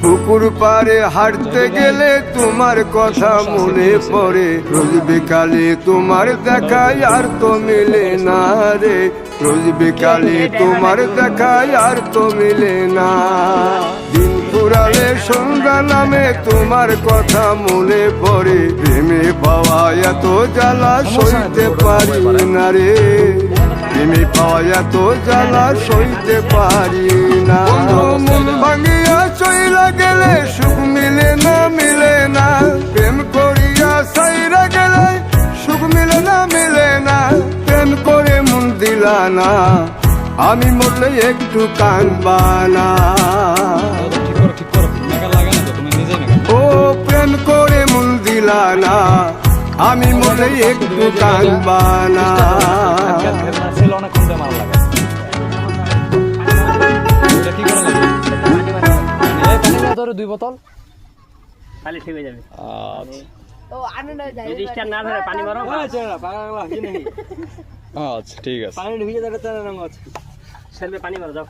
পুকুর পাড়ে হাঁটতে গেলে তোমার কথা মনে পড়ে, রোজ বিকালে তোমার দেখায় আর তো মিলে না রে, রোজ বিকালে তোমার দেখায় আর তো মিলে না। দিন ফুরালে সন্ধ্যা নামে তোমার কথা মনে পড়ে, প্রেমে পাওয়া এত জ্বালা সইতে পারি না রে, প্রেমে পাওয়া এত জ্বালা সইতে পারি না। মন ভাঙিয়া চইলা গেলে সুখ মিলে না, মিলে না, প্রেম করিয়া সাইরা গেলে সুখ মিলে না, মিলে না, প্রেম করে মন দিলা না, আমি মরলে একটু কানবা না। ও প্রেম করে মন দিলা না, আমি মরলে একটু কানবা না। দুই বোতল খালি ঠিক হয়ে যাবে। আচ্ছা যদি স্টার না ধরে পানি মারো। আচ্ছা ঠিক আছে। সেলবে পানি মারো যাও।